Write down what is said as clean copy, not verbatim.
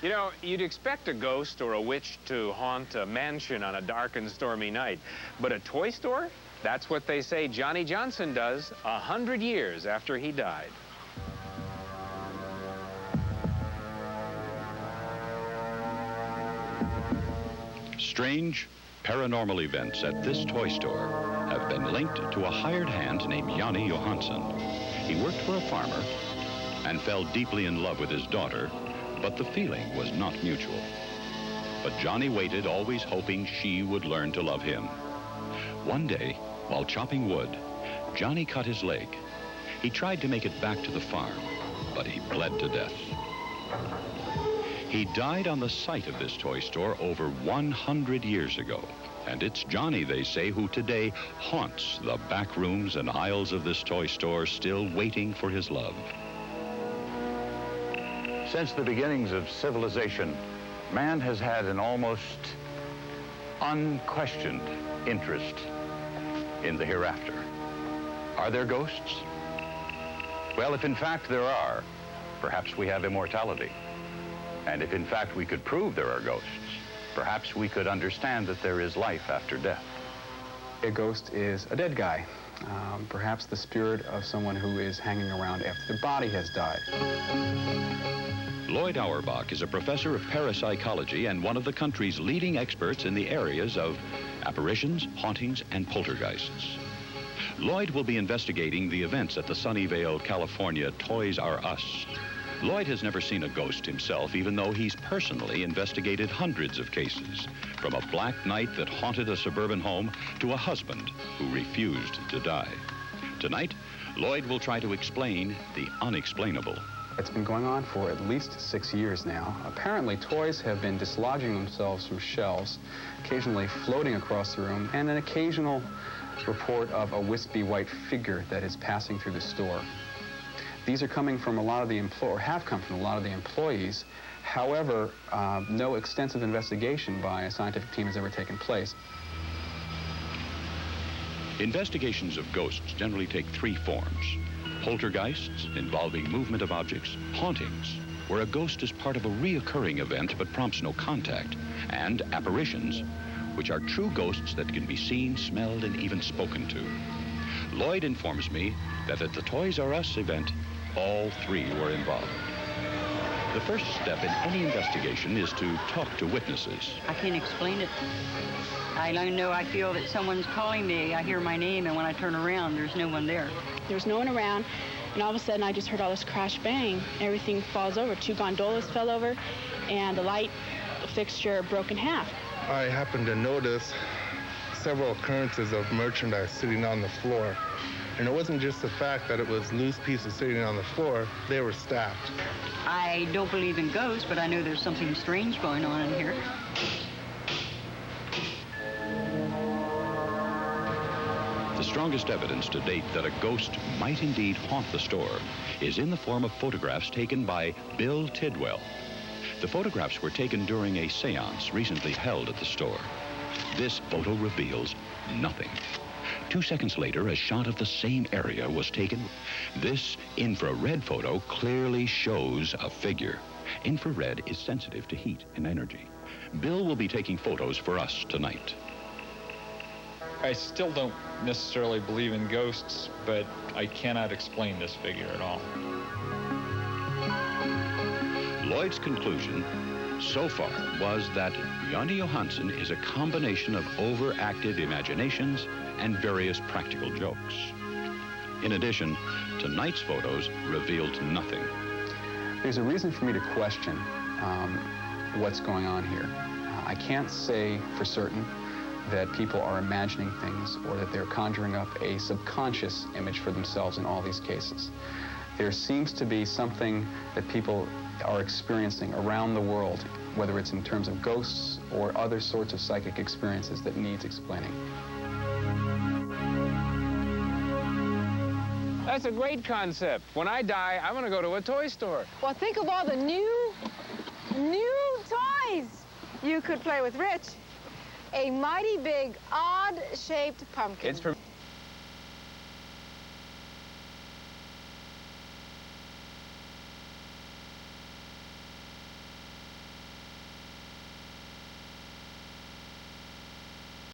You know, you'd expect a ghost or a witch to haunt a mansion on a dark and stormy night. But a toy store? That's what they say Johnny Johnson does 100 years after he died. Strange paranormal events at this toy store have been linked to a hired hand named Johnny Johansson. He worked for a farmer and fell deeply in love with his daughter, but the feeling was not mutual. But Johnny waited, always hoping she would learn to love him. One day, while chopping wood, Johnny cut his leg. He tried to make it back to the farm, but he bled to death. He died on the site of this toy store over 100 years ago. And it's Johnny, they say, who today haunts the back rooms and aisles of this toy store, still waiting for his love. Since the beginnings of civilization, man has had an almost unquestioned interest in the hereafter. Are there ghosts? Well, if in fact there are, perhaps we have immortality. And if in fact we could prove there are ghosts, perhaps we could understand that there is life after death. A ghost is a dead guy, perhaps the spirit of someone who is hanging around after the body has died. Loyd Auerbach is a professor of parapsychology and one of the country's leading experts in the areas of apparitions, hauntings, and poltergeists. Loyd will be investigating the events at the Sunnyvale, California Toys R Us. Loyd has never seen a ghost himself, even though he's personally investigated hundreds of cases, from a black night that haunted a suburban home to a husband who refused to die. Tonight, Loyd will try to explain the unexplainable. It's been going on for at least 6 years now. Apparently, toys have been dislodging themselves from shelves, occasionally floating across the room, and an occasional report of a wispy white figure that is passing through the store. These are coming from a lot of the have come from a lot of the employees. However, no extensive investigation by a scientific team has ever taken place. Investigations of ghosts generally take three forms. Poltergeists, involving movement of objects; hauntings, where a ghost is part of a reoccurring event but prompts no contact; and apparitions, which are true ghosts that can be seen, smelled, and even spoken to. Loyd informs me that at the Toys R Us event, all three were involved. The first step in any investigation is to talk to witnesses. I can't explain it. I know I feel that someone's calling me. I hear my name, and when I turn around, there's no one there. There's no one around, and all of a sudden I just heard all this crash bang. Everything falls over. 2 gondolas fell over, and the light fixture broke in half. I happened to notice several occurrences of merchandise sitting on the floor. And it wasn't just the fact that it was loose pieces sitting on the floor, they were stacked. I don't believe in ghosts, but I know there's something strange going on in here. The strongest evidence to date that a ghost might indeed haunt the store is in the form of photographs taken by Bill Tidwell. The photographs were taken during a seance recently held at the store. This photo reveals nothing. 2 seconds later, a shot of the same area was taken. This infrared photo clearly shows a figure. Infrared is sensitive to heat and energy. Bill will be taking photos for us tonight. I still don't necessarily believe in ghosts, but I cannot explain this figure at all. Loyd's conclusion so far was that Johnny Johansson is a combination of overactive imaginations and various practical jokes. In addition, tonight's photos revealed nothing. There's a reason for me to question what's going on here. I can't say for certain that people are imagining things or that they're conjuring up a subconscious image for themselves in all these cases. There seems to be something that people are experiencing around the world, whether it's in terms of ghosts or other sorts of psychic experiences, that needs explaining. That's a great concept. When I die, I want to go to a toy store. Well, think of all the new toys you could play with, Rich. A mighty big, odd-shaped pumpkin. It's for